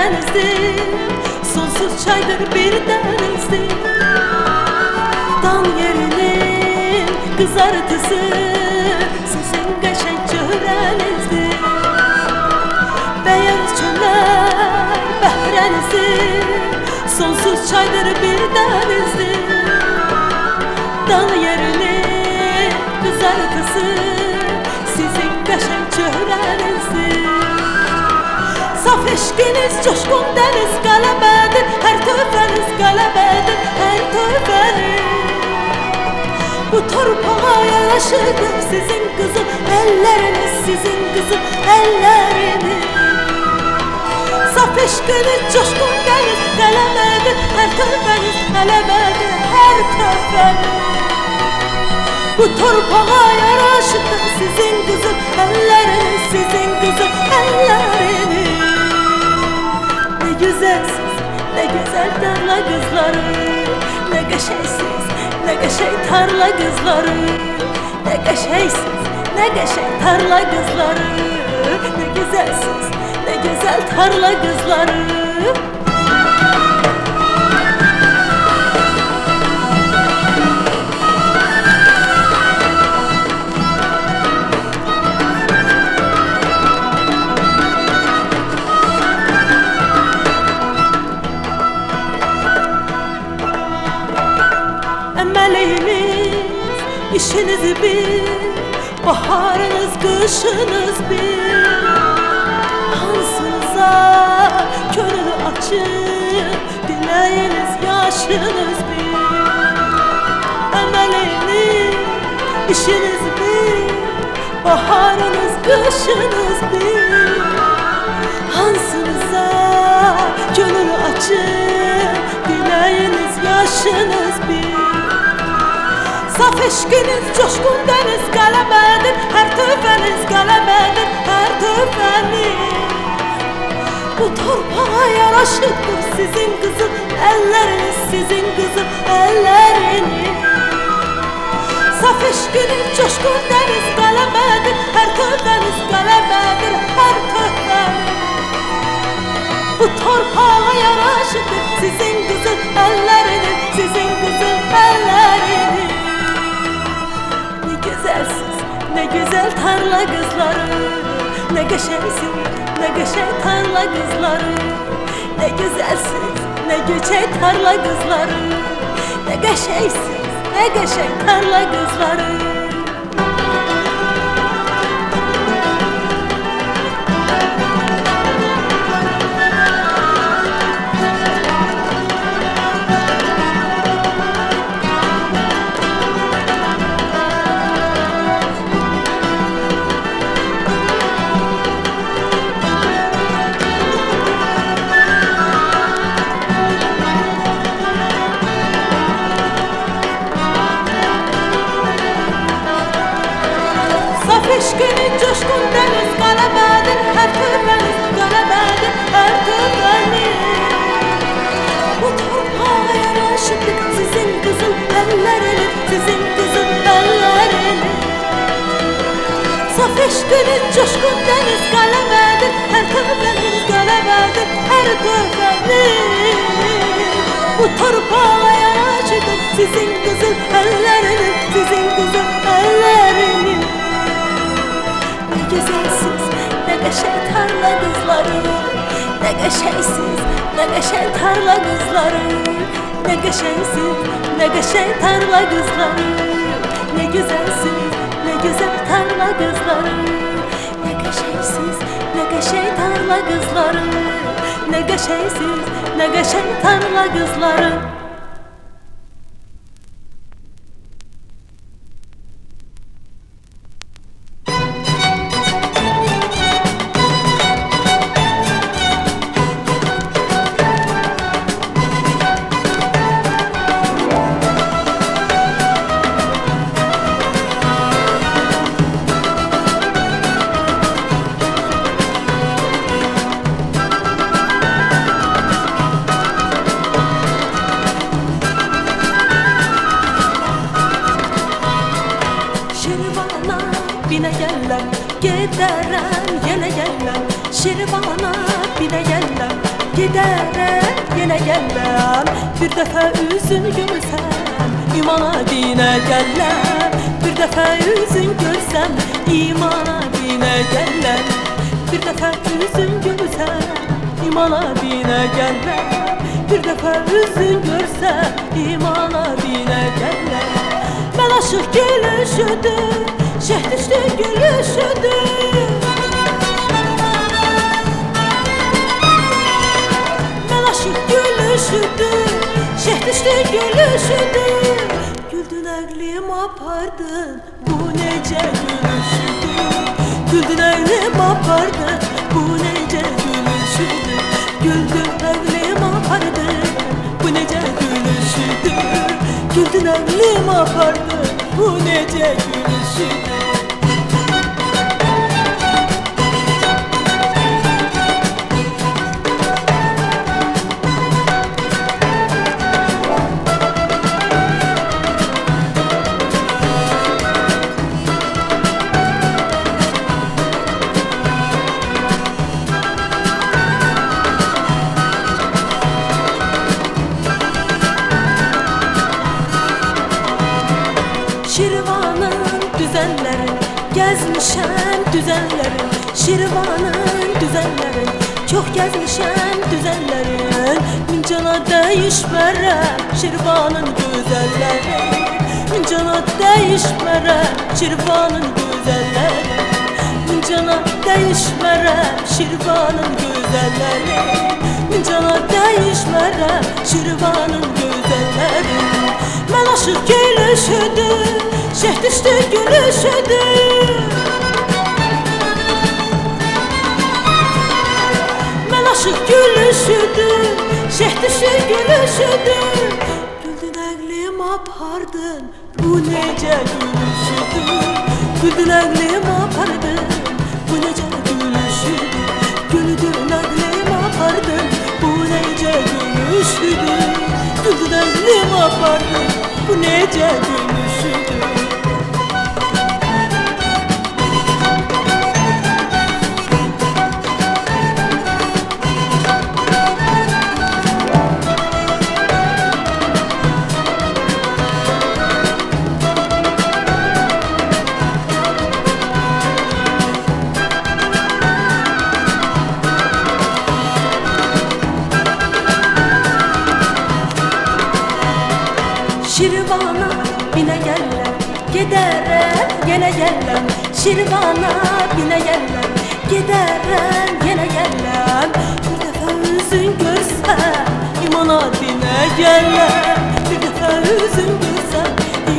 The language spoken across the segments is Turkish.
denizdir, sonsuz çaydır bir denizdir. Dan yerinin kızartısı sizin geçen çöhrenizdir. Beyaz çöller behrenizdir, sonsuz çaydır bir denizdir. Dan yerinin kızartısı sizin geçen çöhrenizdir. Saf eşkiniz coşkun deniz galebedir, her tövbeniz galebedir, her tövbeniz. Bu torpağa yaraşıdır sizin kızıl elleriniz, sizin kızıl elleriniz. Saf eşkiniz coşkun deniz galebedir, her tövbeniz galebedir, her tövbeniz. Bu torpağa yaraşıdır sizin kızıl elleriniz, sizin kızıl elleriniz. Ne güzelsiz, ne güzel tarla kızları, ne geçeysiz, ne geçey tarla kızları. Ne geçeysiz, ne geçey tarla kızları, ne güzelsiz, ne güzel tarla kızları. Emeleyiniz, işiniz bir, baharınız, kışınız bir. Hansınıza könlü açık, dileğiniz, yaşınız bir. Emeleyiniz, işiniz bir, baharınız, kışınız bir. Hansınıza könlü açık, dileğiniz, yaşınız bir. Saf eşkiniz coşkun deniz galebedir, her tövbeniz galebedir, her tövbeniz. Bu torpağa yaraşıktır sizin kızıl elleriniz, sizin kızıl elleriniz. Saf eşkiniz coşkun deniz galebedir, her tövbeniz galebedir, her tövbeniz. Bu torpağa yaraşıktır sizin kızıl elleriniz, sizin kızıl elleriniz. Ne güzel tarla kızları, ne geçeysiz, ne geçey tarla kızları. Ne güzelsiz, ne geçey tarla kızları, ne geçeysiz, ne geçey tarla kızları. Eşkiniz coşkun deniz galebedir, her tövbeniz galebedir, her tövbeniz. Bu torpağa yaraşıktır sizin kızıl elleriniz, sizin kızıl elleriniz. Saf eşkiniz coşkun deniz galebedir, her tövbeniz galebedir, her tövbeniz. Bu torpağa yaraşıktır sizin kızıl elleriniz, sizin kızıl elleriniz. Ne güzelsiz, ne geçey tarla kızları, ne geçeysiz, ne geçey tarla kızları. Ne geçeysiz, ne geçey tarla kızları, ne güzelsiz, ne güzel tarla kızları. Ne geçeysiz, ne geçey tarla kızları, ne geçeysiz, ne geçey tarla kızları. bine gellem, giderem yine gellem. Şirvana bine gellem, Gedərəm, yenə gəlməm. Bir dəfə üzün görsəm, imana dinə gələm. Bir dəfə üzün görsəm, imana dinə gələm. Bir dəfə üzün görsəm, imana dinə gələm. Bir dəfə üzün görsəm, imana dinə gələm. Mən aşıq gülüşüdür, şeh düşdü gülüşüdür. Mən aşıq gülüşüdür, şeh düşdü gülüşüdür. Güldün əqlim apardın, bu necə gülüşüdür. Güldün əqlim apardın, bu necə gülüşüdür. Güldün əqlim apardın, bu necə gülüşüdür. Güldün əqlim apardın, bu necə gülüşüdür. Şirvanın düzenlerin, gezmişəm düzenlerin. Şirvanın düzenlerin, çok gezmişəm düzenlerin. Min cana değişmərəm Şirvanın güzelleri. Min cana değişmərəm Şirvanın güzelleri. Min cana değişmərəm Şirvanın güzelleri. Min cana değişmərəm Şirvanın güzelleri. Mən aşıq gülüşüdür, şeh düşdü gülüşüdür. Mən aşıq gülüşüdür, şeh düşdü gülüşüdür. Güldün əqlim apardın, bu necə gülüşüdür. Güldün əqlim apardın, bu necə gülüşüdür. Güldün əqlim apardın, bu necə gülüşüdür. Güldün əqlim apardın, bu necə gülüşüdür. Şirvana binə gələm, gedərəm, yenə gələm. Şirvana binə gələm, gedərəm, yenə gələm. Bir dəfə üzün görsəm, imana dinə gələm. Bir dəfə üzün görsəm,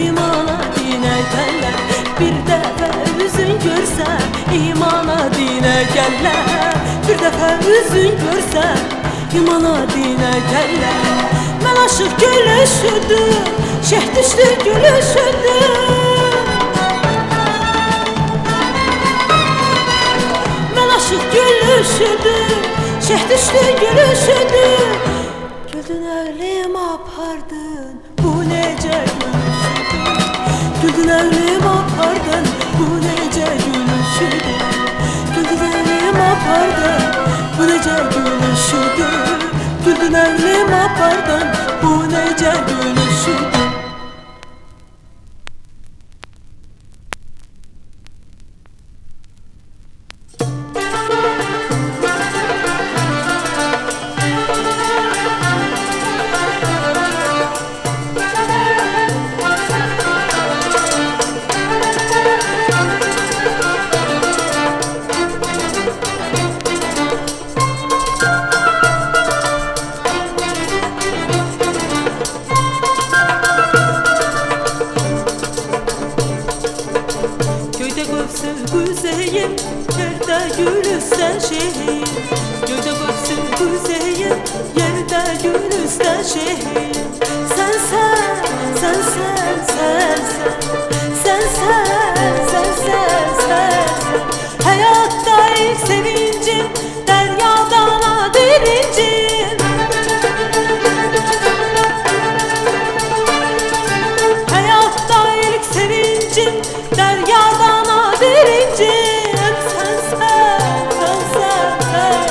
imana dinə gələm. Bir dəfə üzün görsəm, imana dinə gələm. Bir dəfə üzün görsəm, imana dinə gələm. Mən aşıq gülüşüdür, şeh düşdü gülüşüdür. Mən aşıq gülüşüdür, şeh düşdü gülüşüdür. Güldün əqlim apardın, bu necə gülüşüdür. Güldün əqlim apardın, bu necə gülüşüdür. Güldün əqlim apardın, bu necə gülüşüdür. Güldün əqlim apardın, bu necə gülüşüdür. Güzeyim, yerde gülüsten şehir. Göyde kopsun güzeyim, yerde gülüsten şehir. Sen sen, sen sen, sen sen, sen sen, sen sen, sen sen. Hayatta ilk sevincim, deryadan dirincim. Hayatta ilk sevincim, deryadan dirincim. Sen sen, sen sen, sen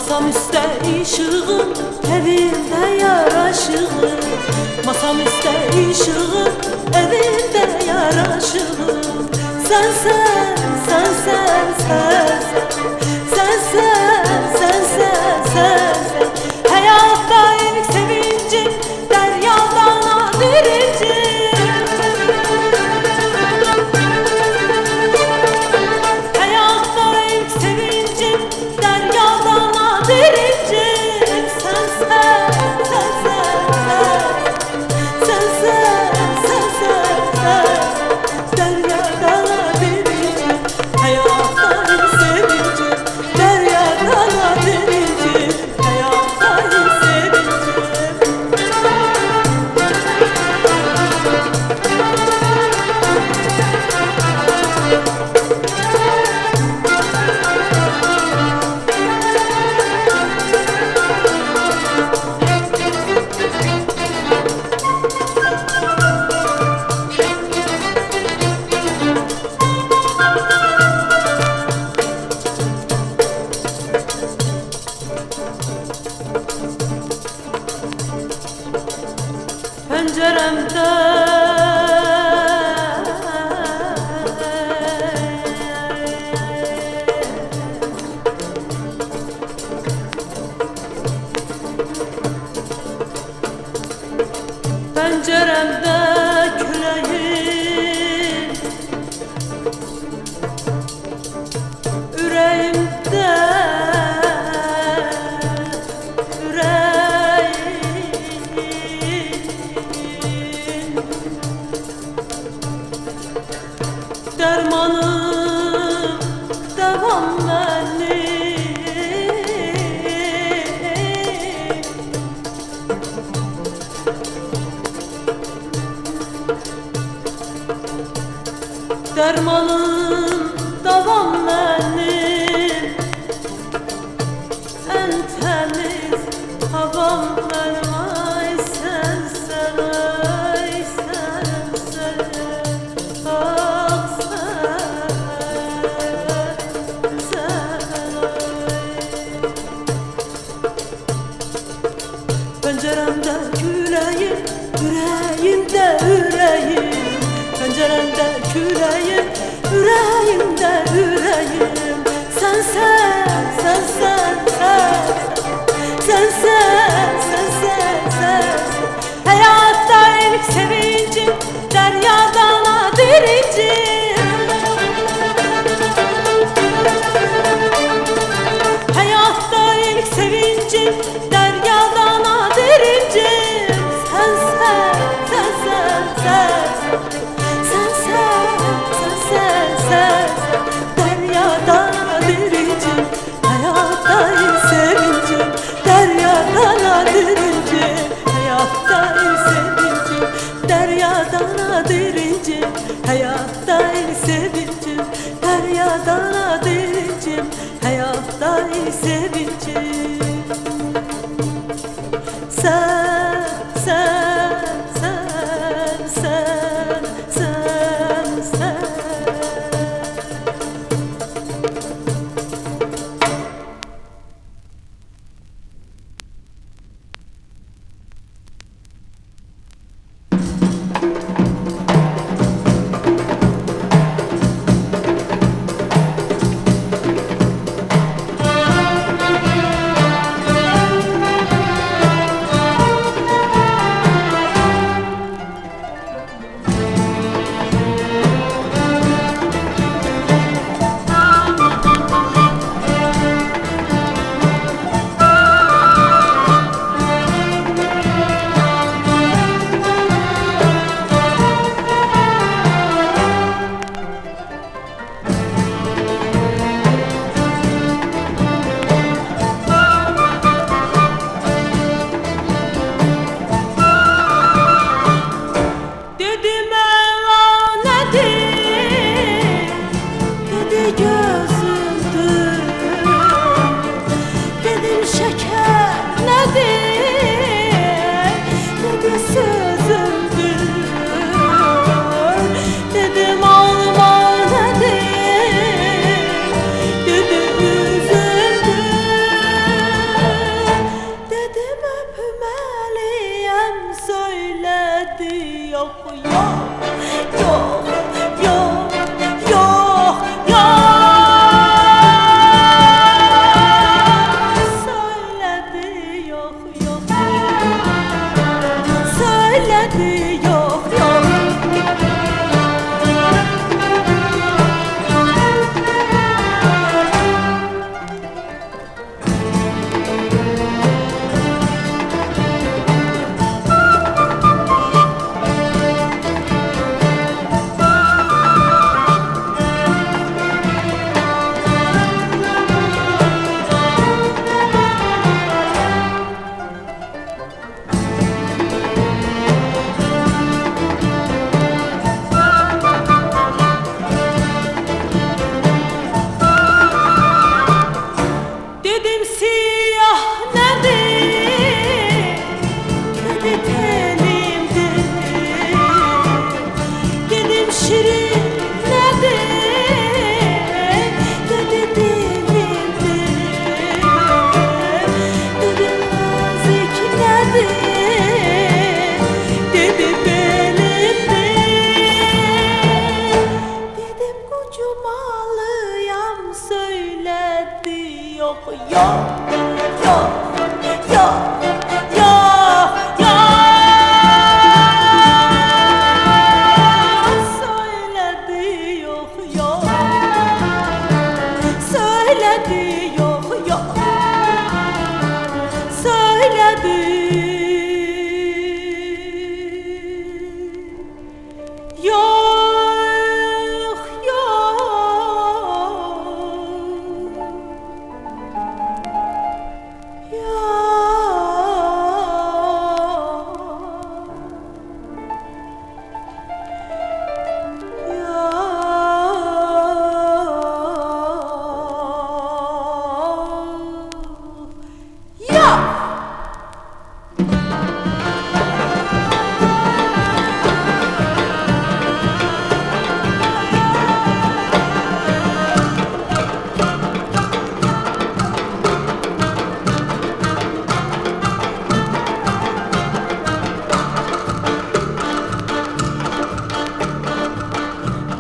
Masam üstte ışığım, evimde yaraşığım. Masam üstte ışığım, evimde yaraşığım. Sen sen, sen sen, sen sen, sen sen, sen sen. Hayatta ilk sevincim, deryadan dirincim. Hayatta ilk sevincim, deryadan dirincim. Sen sen, sen sen, sen sen, sen sen, deryadan dirincim. Hayatta ilk sevincim, deryadan dirincim. Hayatta ilk sevincim. Penceremde penceremde küleğim, yüreğimde dermanım devam benim. Dermanım devam benim. En temiz havam benim. Ay sen sen, ay sen sen. Ah sen, sen ay. Penceremde küleğim, yüreğimde yüreğim. Penceremde küleğim, yüreğimde yüreğim. Sen sen, sen sen, sen sen, sen sen, sen. Hayatta ilk sevincim, deryadan dirincim. Hayatta ilk sevincim, deryadan dirincim. Sen sen, sen sen, sen sen, sen sen, sen sen, deryadan dirincim. Hayatta ilk sevincim, deryadan dirincim. Hayatta ilk sevincim, deryadan dirincim. Hayatta ilk sevincim, deryadan dirincim. Hayatta ilk sevincim. Sen sen, sen sen, sen sen. ah nedir? Dedi telimdir. Dedim şirin nedir? Dedi dilimdir. Dedim nazik nedir? Dedi belimdir. Dedim kucumalıyam söyledi yok yok yok yok yok yok söyledi yok yok söyledi yok yok söyledi yok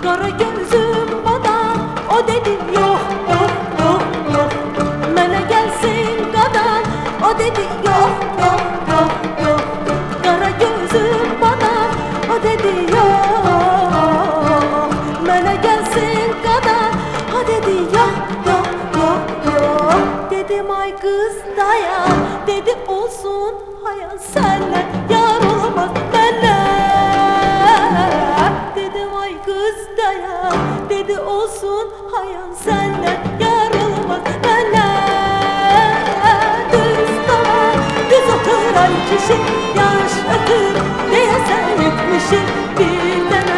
Kara gözüm bana o dedi yok yok yok yok. Mene gelsin kadar o dedi yok yok yok yok. Kara gözüm bana o dedi yok. Mene gelsin kadar o dedi yok yok yok yok. Dedim ay kız dayan, dedi olsun hayal senle yar olamaz benle. Dedim ay kız dayan, dedi olsun hayal senle yar olamaz benle. Düz dolar, düz oturan kişi yaş ötür diye sen yıkmışsın. Bir tane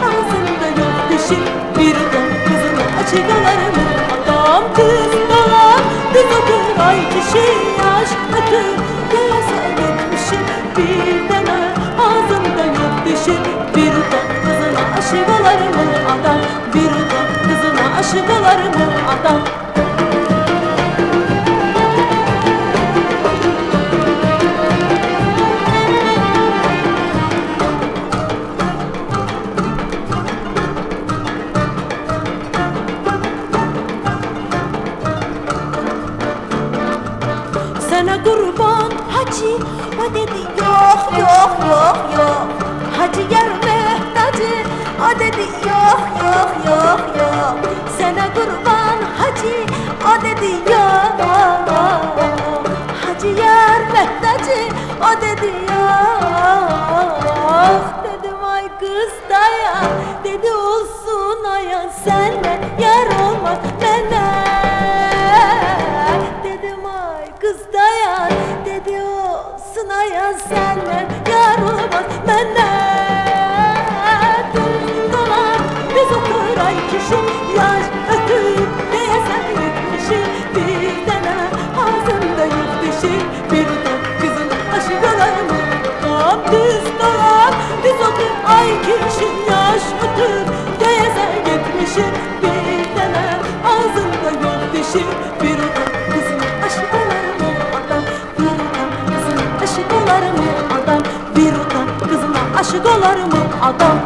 ağzında yok dişi, bir don kızını açık alarım adam. Düz dolar, düz oturan kişi yaş ötür diye sen yıkmışsın. Bir tane ağzında yok dişi, bir don kızına aşık olarım adam. Bir don kızına aşık olarım adam. Sana kurban hacı o dedi yok yok yok yok. Hacı yerme hacı o dedi yok yok yok yok. Sana kurban hacı o dedi yok. Hacı yerme hacı o dedi yok. Dedim ay kız dayan, dedi olsun ayan senle yar olmaz benle. Dedim ay kız dayan, dedi olsun ayan senle yar olmaz benle. Düz dolar, düz otur ay kişi yaş ötür diye sen yıkmışsın. Bir tane ağzında yok dişi, bir ton kızın aşık olarım adam. Düz dolar, düz otur ay kişi yaş ötür diye sen yıkmışsın. Bir tane ağzında yok dişi, bir ton kızın aşık olarım adam. Bir ton kızın aşık olarım adam. Bir ton kızına aşık olarım adam.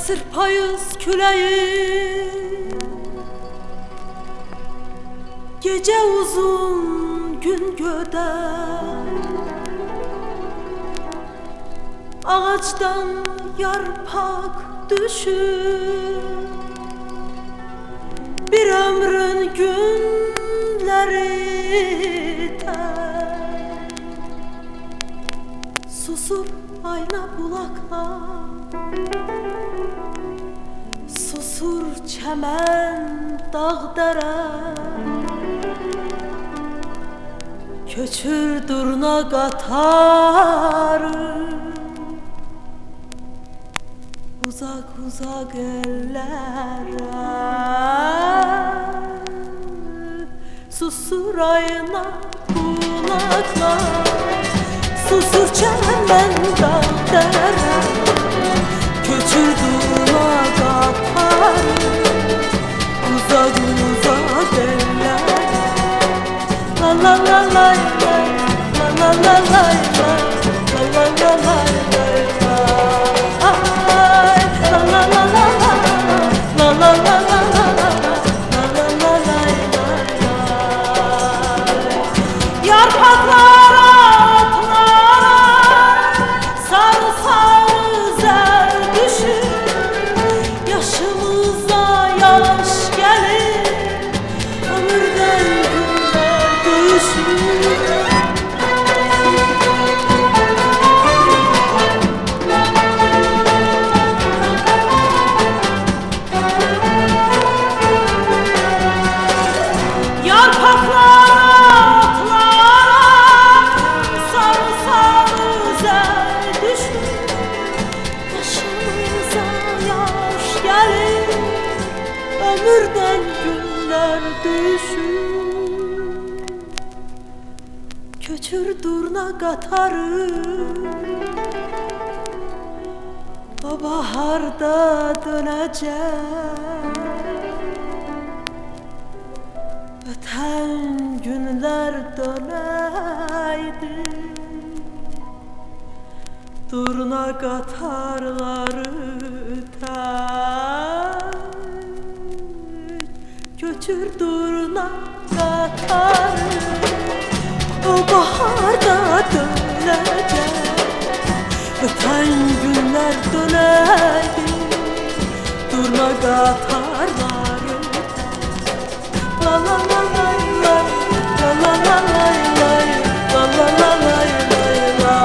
Esir payız küleği, gece uzun gün göder. Ağaçtan yarpak düşür, bir ömrün günleri ter. Susur ayna bulaklar, susur çemen dağ dere. Köçür durna qatarı, uzak uzak ellere. Susur ayna bulaklar, susur çemen dağ dere. Köçür durna qatarı, uzak uzak ellere. La la la la la la la la la la la la ömürden günler düşür. Köçür durna qatarı, o baharda dönəcək. Ötən günlər dönəydi, durna qatarları tək. Köçür durna qatarı, o baharda dönəcək. Ötən günlər dönəydi, durna qatarları tək. La la la la la, la la la la la, la la la la la la.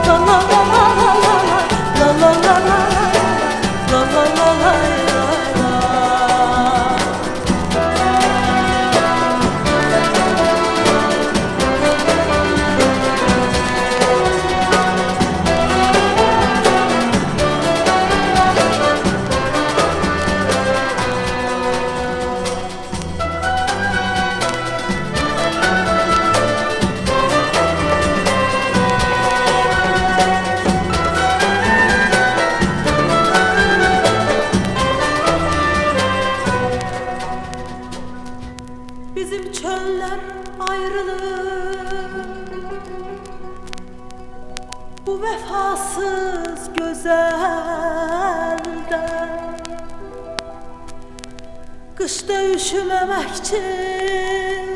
La la la la la la, la la la la la, la la la la la. Bizim çöller ayrılır, bu vefasız güzelden. Kışta üşümemek için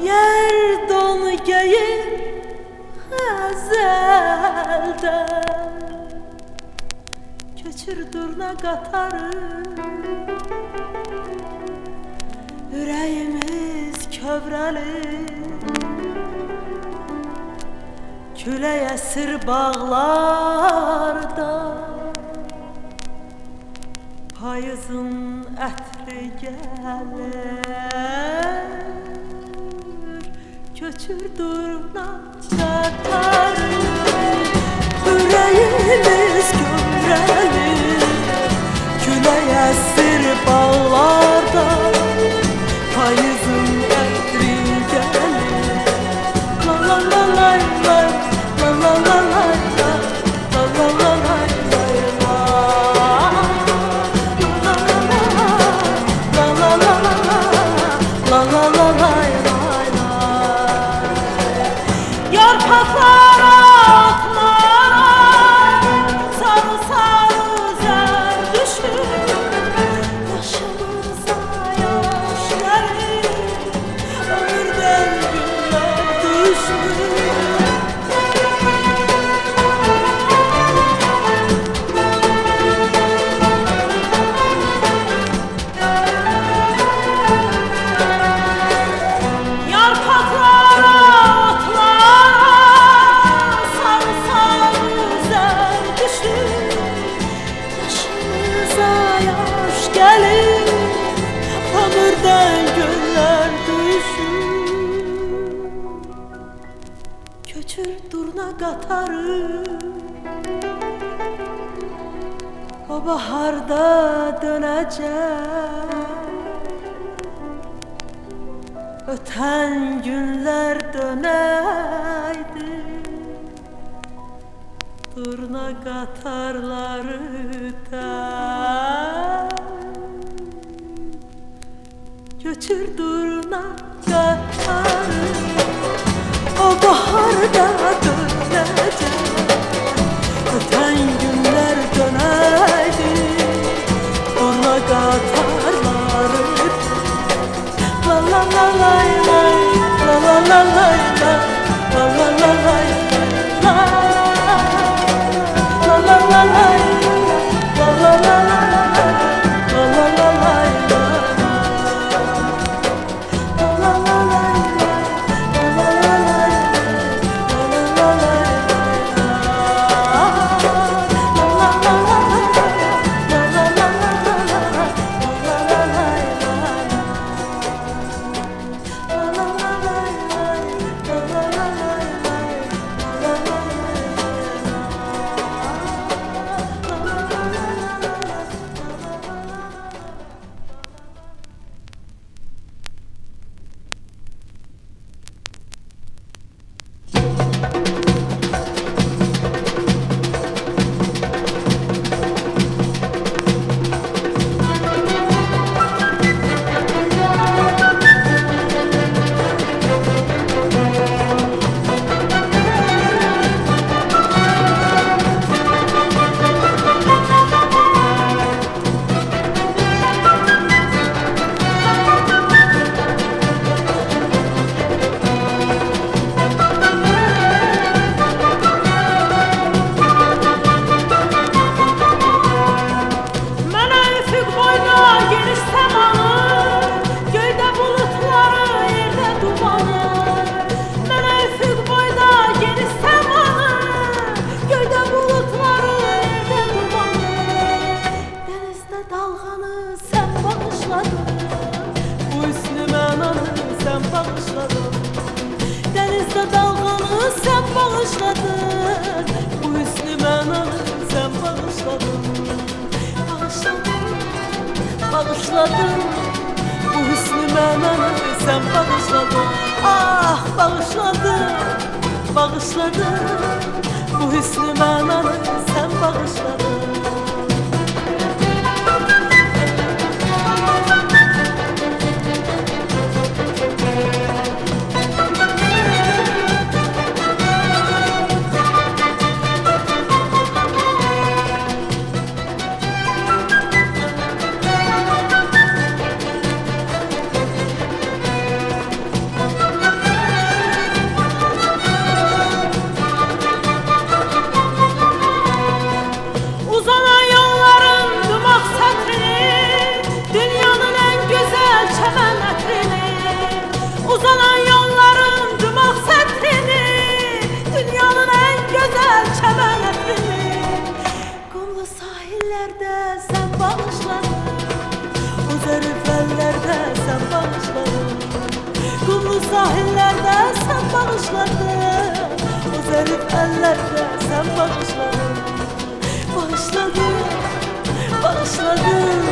yer donu giyip ezelden. Köçür durna qatarı, yüreğimiz kövrəlir. Külək əsir bağlarda, payızın ətri gəlir. Köçür durna qatarı, yüreğimiz kövrəlir. Külək əsir bağlarda, payızın ətri gəlir. La la la la la, la la la la la, la la la la la la. La la la la la, la la la la la la. Yarpaqlara durna qatarı o baharda dönəcək. Öten günler dönəydi, durna qatarları da götür durna qatarı o baharda dönəcək. Öten günler dönəydi, durna qatarları la la la la la la la la la la la la la Denizde dalganı sen bağışladın, bu hüsnü mənanı sen bağışladın. Bağışladın, bağışladın, bu hüsnü mənanı sen bağışladın. Ah bağışladın, bağışladın, bu hüsnü mənanı sen bağışladın. Uzanan yolların dumaq sətrini, dünyanın en güzel çəmən ətrini, qumlu sahillərdə sən bağışladın, o zərif əllərdə sən bağışladın. Qumlu sahillərdə sən bağışladın, o zərif əllərdə sən bağışladın. Bağışladın, bağışladın,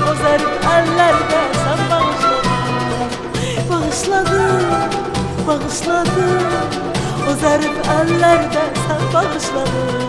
o zərif əllərdə sən bağışladın. Bağışladın, bağışladın, o zərif əllərdə sən bağışladın.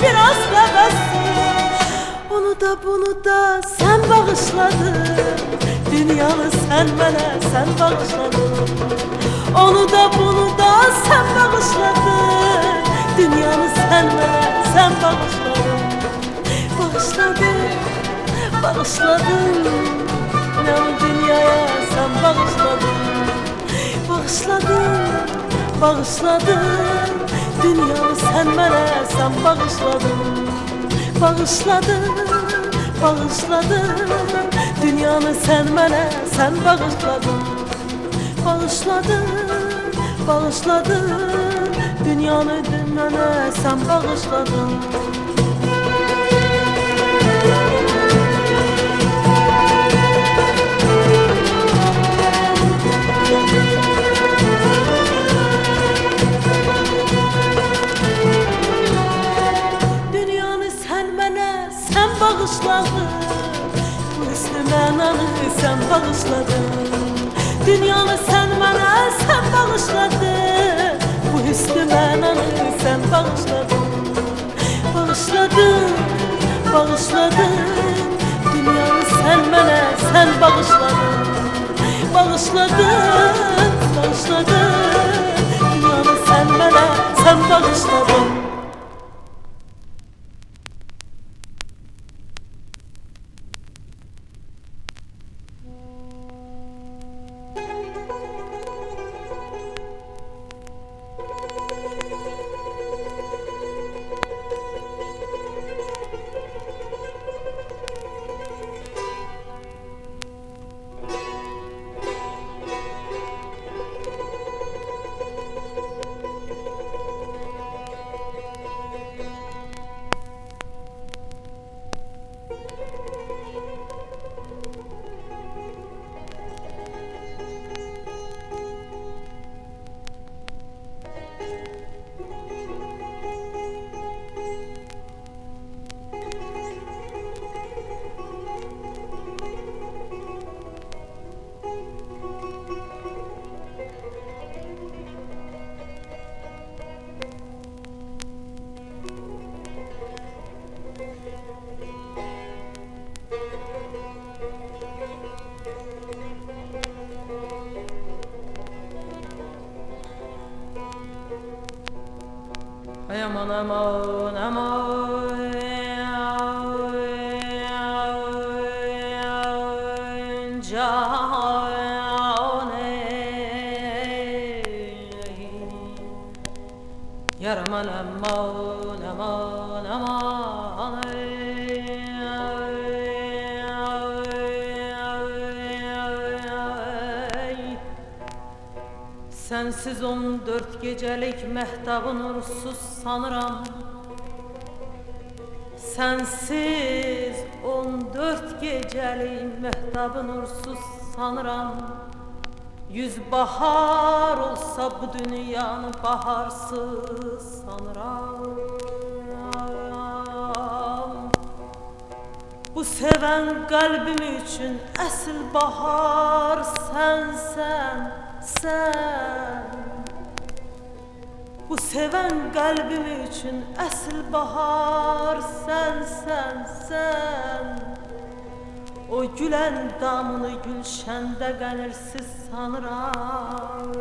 Biraz bəbəssin, onu da bunu da sen bağışladın, dünyanı sen mənə sen bağışladın. Onu da bunu da sen bağışladın, dünyanı sen mənə sen bağışladın. Bağışladın, bağışladın, ne bu dünyaya sen bağışladın. Bağışladın, bağışladın, dünyanı sen mənə sen bağışladın. Bağışladın, bağışladın, dünyanı sen mənə sen bağışladın. Bağışladın, bağışladın, dünyanı mənə sen bağışladın. Dünyanı sen mənə sen bağışladın. Bu hüsnü mənanı sen bağışladın. Dünyanı sen mənə sen bağışladın. Bu hüsnü mənanı sen bağışladın. Bağışladın, bağışladın, dünyanı sen mənə sen bağışladın. Bağışladın, bağışladın, dünyanı sen mənə sen bağışladın. Ay aman aman aman can yar aman aman aman aman sensiz 14 gecelik mehtabın uğursuz sanıram. Sensiz 14 gecelik mehtabın uğursuz sanıram. 100 bahar olsa bu dünyanı baharsız sanıram. Bu seven kalbim için əsl bahar sensen, sen. Bu seven kalbim için əsl bahar sensen, sen. O gülen damını gülşende gəlirsiz sanıram.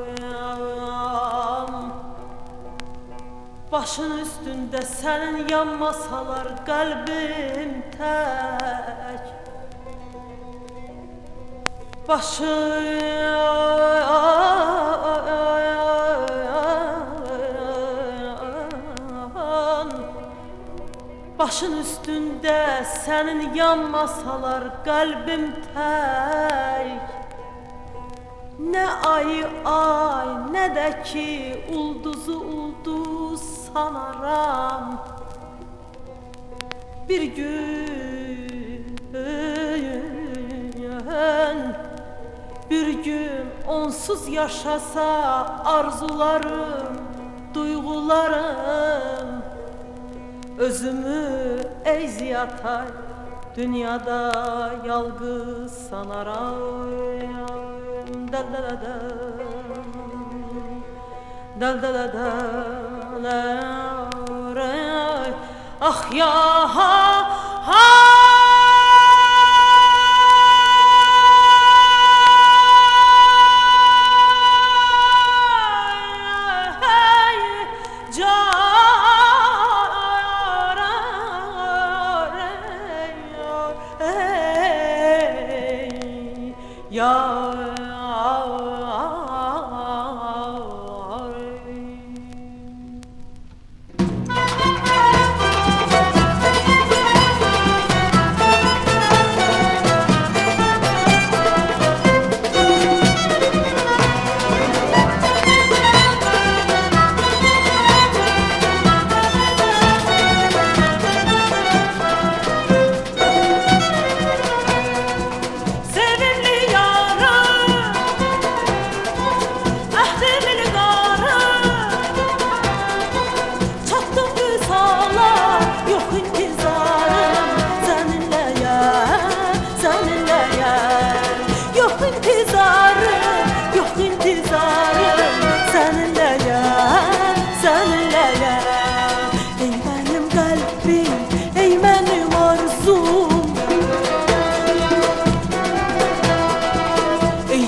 Başın üstünde senin yanmasalar kalbim tek. Başın üstünde senin yanmasalar kalbim tek. Ne ayı ay ne de ki ulduzu ulduz sanaram. Bir gün onsuz yaşasa arzularım, duygularım. Özümü ey ziyatay dünyada yalgız sanaram. Ah ya ha ha.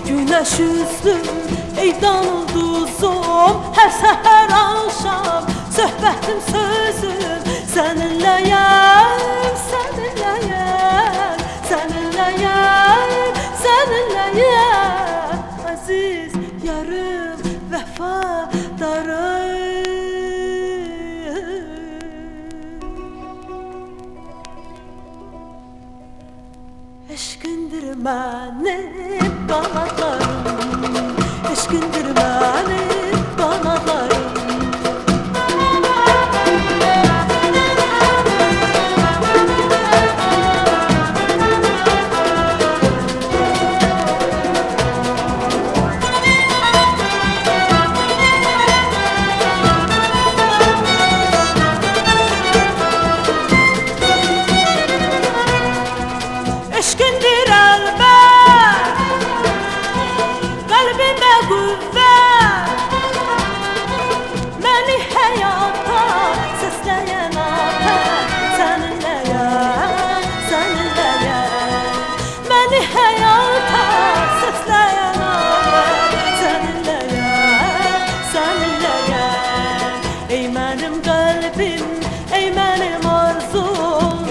Güneş yüzlüm, ey dan ulduzum, her seher akşam söhbətim sözüm seninleyim, seninleyim, seninleyim, seninleyim. Aziz yarım vefadarım. Eşkindir mənim qanadlarım, eşkindir mənim qanadlarım. Eşkindir əlbət, qəlbimə qüvvət, məni həyata səsləyən afət. Səninləyəm, səninləyəm, məni həyata səsləyən afət. Səninləyəm, səninləyəm, ey mənim qəlbim, ey mənim arzum.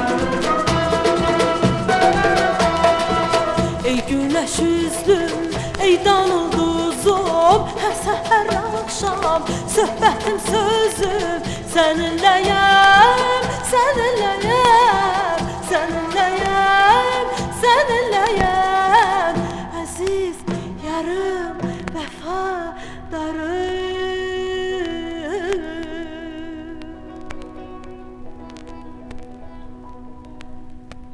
Ey güneş yüzlüm, ey dan ulduzum, her seher akşam söhbətim sözüm seninleyim, seninleyim, seninleyim, seninleyim. Aziz yarım vefadarım.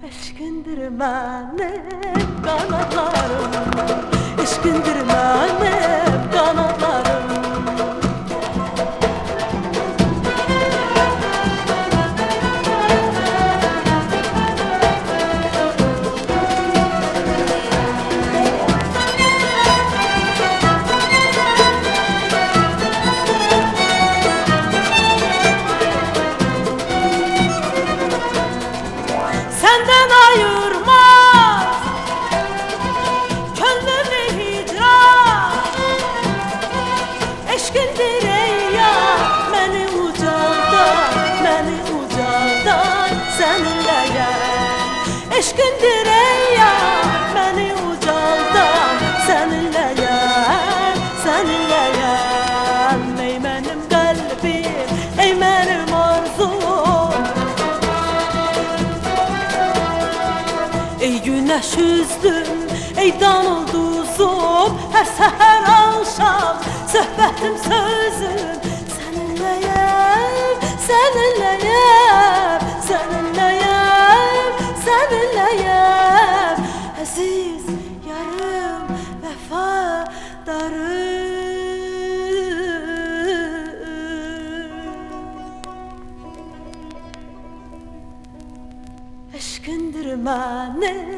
Eşkindir mənim qanadlarım, eşkindir mənim qanadlarım. Senden ayırmaz könlümü hicran, eşkindir ey yar məni ucaldan, məni ucaldan səninləyəm. Eşkindir ey yar məni ucaldan səninləyəm, səninləyəm. Ey mənim qəlbim, ey mənim arzum. Ey güneş yüzlüm, ey dan ulduzum, her seher akşam söhbətim sözüm seninleyim, seninleyim, seninleyim, seninleyim. Aziz yarım vefadarım. Eşkindir mənim